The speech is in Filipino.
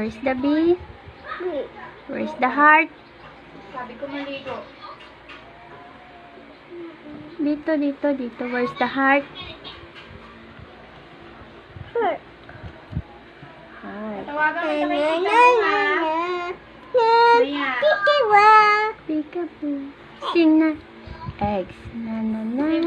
Where's the B? Where's the heart? Sabi ko maligo. Dito, dito, dito. Where's the heart? Heart. Tawagan mo sa kay tita mo, ha? Maya. Peekaboo. Sing na. Eggs. Na, na, na.